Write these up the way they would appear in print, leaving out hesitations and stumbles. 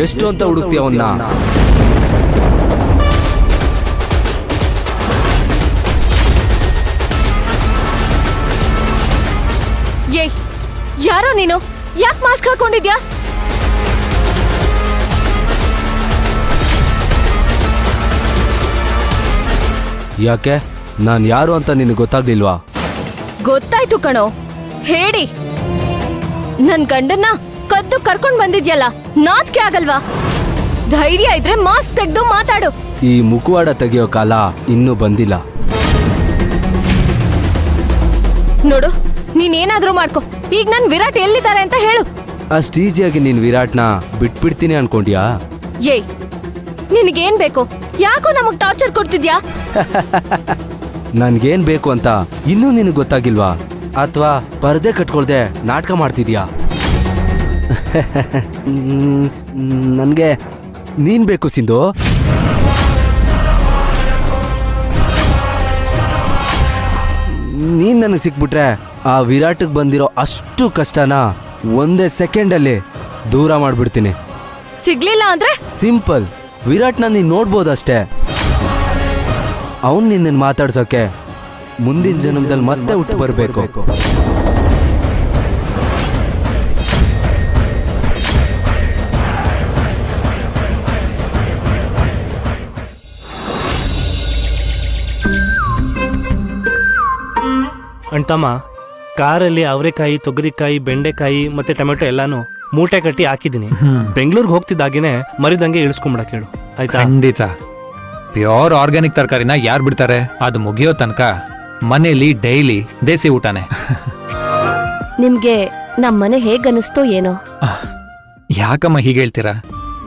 ಎಷ್ಟು ಅಂತ ಹುಡುಕ್ತೀಯ ಅವನ್ನ? ಏಯ್, ಯಾರೋ ನೀನು? ಯಾಕೆ ಮಾಸ್ಕ್ ಹಾಕೊಂಡಿದ್ಯಾ? ಯಾಕೆ? ನಾನು ಯಾರು ಅಂತ ನಿನಗೆ ಗೊತ್ತಾಗ್ಲಿಲ್ವಾ? ಗೊತ್ತಾಯ್ತು ಕಣೋ, ಹೇಳಿ. ನನ್ ಗಂಡನ್ನ ಕದ್ದು ಕರ್ಕೊಂಡ್ ಬಂದಿದ್ಯಲ್ಲ, ನಾಚಿಕೆ ಆಗಲ್ವಾ? ಧೈರ್ಯ ಇದ್ರೆ ಮಾಸ್ಕ್ ತೆಗ್ದು ಮಾತಾಡು. ಈ ಮುಖವಾಡ ತೆಗೆಯೋ ಕಾಲ ಇನ್ನೂ ಬಂದಿಲ್ಲ. ನೋಡು, ನೀನೇನಾದ್ರೂ ಮಾಡ್ಕೊ. ಈಗ ನನ್ ವಿರಾಟ್ ಎಲ್ಲಿದ್ದಾರೆ ಅಂತ ಹೇಳು. ಅಷ್ಟು ಈಸಿಯಾಗಿ ನೀನ್ ವಿರಾಟ್ನ ಬಿಟ್ಬಿಡ್ತೀನಿ ಅನ್ಕೊಂಡ್ಯಾ? ಏಯ್, ನಿನಗೇನ್ ಬೇಕು? ಯಾಕೋ ನಮಗ್ ಟಾರ್ಚರ್ ಕೊಡ್ತಿದ್ಯಾ? ನನ್ಗೇನ್ ಬೇಕು ಅಂತ ಇನ್ನೂ ನಿನಗೆ ಗೊತ್ತಾಗಿಲ್ವಾ? ಅಥವಾ ಪರ್ದೆ ಕಟ್ಕೊಳ್ದೆ ನಾಟಕ ಮಾಡ್ತಿದ್ಯಾ? ನನ್ಗೆ ನೀನ್ ಬೇಕು ಸಿಂಧು. ನೀನ್ ನನಗೆ ಸಿಕ್ಬಿಟ್ರೆ ಆ ವಿರಾಟ್ಗೆ ಬಂದಿರೋ ಅಷ್ಟು ಕಷ್ಟನ ಒಂದೇ ಸೆಕೆಂಡಲ್ಲಿ ದೂರ ಮಾಡ್ಬಿಡ್ತೀನಿ. ಸಿಗ್ಲಿಲ್ಲ ಅಂದ್ರೆ ಸಿಂಪಲ್, ವಿರಾಟ್ನ ನೀನ್ ನೋಡ್ಬೋದಷ್ಟೇ. ಅವನ್ ನಿನ್ನ ಮಾತಾಡ್ಸೋಕೆ ಮುಂದಿನ ಜನ್ಮದಲ್ಲಿ ಮತ್ತೆ ಹುಟ್ಟು ಬರಬೇಕು. ಅಣ್ತಮ್ಮ, ಕಾರಲ್ಲಿ ಅವರೆಕಾಯಿ, ತೊಗರಿಕಾಯಿ, ಬೆಂಡೆಕಾಯಿ ಮತ್ತೆ ಟೊಮೆಟೊ ಎಲ್ಲಾನು ಮೂಟೆ ಕಟ್ಟಿ ಹಾಕಿದ್ದೀನಿ. ಬೆಂಗಳೂರಿಗೆ ಹೋಗ್ತಿದ್ದಾಗೇನೆ ಮರಿದಂಗೆ ಇಳಿಸ್ಕೊಂಬಿಡಕ್ ಹೇಳು, ಆಯ್ತಾ? ಖಂಡಿತ. ಪ್ಯೂರ್ ಆರ್ಗ್ಯಾನಿಕ್ ತರಕಾರಿನ ಯಾರು ಬಿಡ್ತಾರೆ? ಅದು ಮುಗಿಯೋ ತನಕ ಮನೇಲಿ ಡೈಲಿ ದೇಸಿ ಊಟನೇ. ನಿಮ್ಗೆ ನಮ್ಮನೆ ಹೇಗನ್ನಿಸ್ತೋ ಏನೋ? ಯಾಕಮ್ಮ ಹೀಗೆ ಹೇಳ್ತೀರಾ?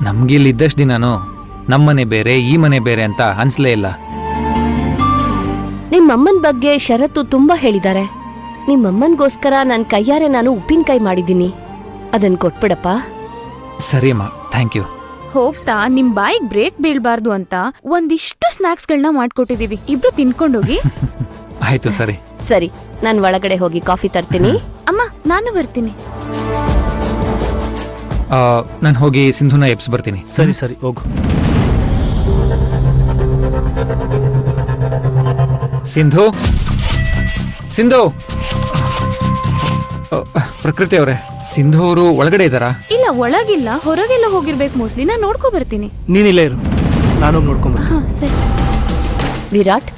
ನಮ್ಗಿಲ್ಲಿ ಇದ್ದಷ್ಟು ದಿನಾನು ನಮ್ಮನೆ ಬೇರೆ ಈ ಮನೆ ಬೇರೆ ಅಂತ ಅನ್ಸ್ಲೇ ಇಲ್ಲ. ನಿಮ್ಮಮ್ಮನ ಬಗ್ಗೆ ಶರತ್ತು ತುಂಬಾ ಹೇಳಿದ್ದಾರೆ. ನಿಮ್ಮಮ್ಮನ್ಗೋಸ್ಕರ ನನ್ ಕೈಯಾರೆ ನಾನು ಉಪ್ಪಿನಕಾಯಿ ಮಾಡಿದ್ದೀನಿ, ಅದನ್ ಕೊಟ್ಬಿಡಪ್ಪ. ಸರಿ ಅಮ್ಮ, ಥ್ಯಾಂಕ್ ಯು. ಹೋಗ್ತಾ ನಿಮ್ ಬಾಯಿಗೆ ಬ್ರೇಕ್ ಬೀಳ್ಬಾರ್ದು ಅಂತ ಒಂದಿಷ್ಟು ಸ್ನಾಕ್ಸ್ ಗಳನ್ನ ಮಾಡ್ಕೊಟ್ಟಿದೀವಿ, ಇಬ್ರು ತಿನ್ಕೊಂಡೋಗಿ. ಆಯ್ತು, ಸರಿ. ಸರಿ, ನಾನ್ ಒಳಗಡೆ ಹೋಗಿ ಕಾಫಿ ತರ್ತೀನಿ. ಅಮ್ಮ, ನಾನು ಬರ್ತೀನಿ. ನಾನು ಹೋಗಿ ಸಿಂಧುನ ಎಬ್ಸ್ ಬರ್ತೀನಿ. ಸರಿ ಸರಿ, ಹೋಗು. ಸಿಂಧು, ಸಿಂಧು. ಪ್ರಕೃತಿ ಅವರೇ, ಸಿಂಧು ಅವರು ಒಳಗಡೆ ಇದ್ದಾರಾ? ಇಲ್ಲ, ಒಳಗಿಲ್ಲ, ಹೊರಗೆಲ್ಲ ಹೋಗಿರ್ಬೇಕು ಮೋಸ್ಟ್ಲಿ. ನಾನು ನೋಡ್ಕೊ ಬರ್ತೀನಿ. ನೀನಿಲ್ಲೇ ಇರು, ನಾನೋಗಿ ನೋಡ್ಕೊಂಬರ್ತೀನಿ. ಹಾ, ಸರಿ. ವಿರಾಟ್,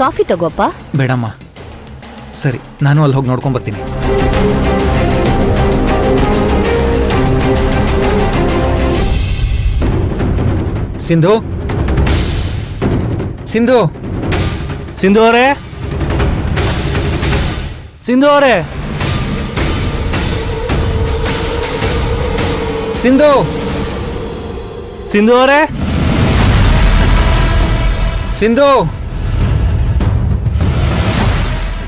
ಕಾಫಿ ತಗೋಪ್ಪ. ಬೇಡಮ್ಮ. ಸರಿ, ನಾನು ಅಲ್ಲಿ ಹೋಗಿ ನೋಡ್ಕೊಂಡ್ ಬರ್ತೀನಿ. ಸಿಂಧು, ಸಿಂಧು, ಸಿಂಧು ಅವರೇ, ಸಿಂಧು ಅವರೇ, ಸಿಂಧು, ಸಿಂಧು ಅವರೇ, ಸಿಂಧು,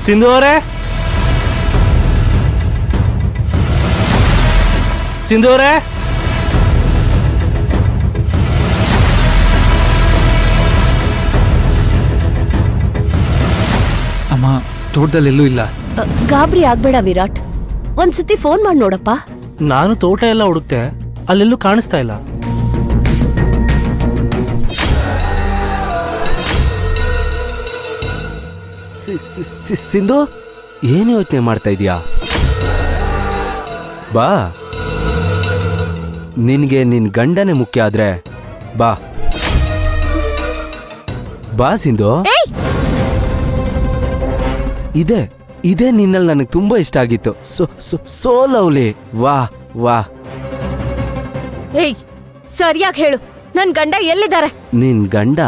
ಸಿಂಧು ಅವರೇ, ಸಿಂಧು ಅವರೇ. ಅಮ್ಮ, ತೋಟದಲ್ಲೆಲ್ಲೂ ಇಲ್ಲ. ಗಾಬರಿ ಆಗ್ಬೇಡ ವಿರಾಟ್, ಒಂದ್ಸತಿ ಫೋನ್ ಮಾಡಿ ನೋಡಪ್ಪ. ನಾನು ತೋಟ ಎಲ್ಲ ಹುಡುಕ್ತೆ, ಅಲ್ಲೆಲ್ಲೂ ಕಾಣಿಸ್ತಾ ಇಲ್ಲ. ಸಿಂಧು, ಏನು ಯೋಚನೆ ಮಾಡ್ತಾ ಇದೀಯಾ? ಬಾ, ನಿನ್ಗೆ ನಿನ್ ಗಂಡನೇ ಮುಖ್ಯ ಆದ್ರೆ ಬಾ. ಬಾ ಸಿಂಧು. ಇದೆ ಇದೇ ನಿನ್ನಲ್ಲಿ ನನಗೆ ತುಂಬಾ ಇಷ್ಟ ಆಗಿತ್ತು. So lovely. ವಾ ವಾ. ಏಯ್, ಸರಿಯಾಗಿ ಹೇಳು, ನನ್ ಗಂಡ ಎಲ್ಲಿದ್ದಾರೆ? ನಿನ್ ಗಂಡ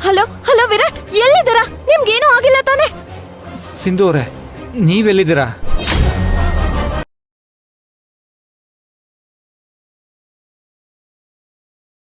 ಹಲೋ ಹಲೋ ವಿರಾಟ್, ಎಲ್ಲಿದ್ದೀರಾ? ನಿಮ್ಗೇನೂ ಆಗಿಲ್ಲ ತಾನೆ? ಸಿಂಧು ಅವರೇ, ನೀವೆಲ್ಲಿದ್ದೀರಾ?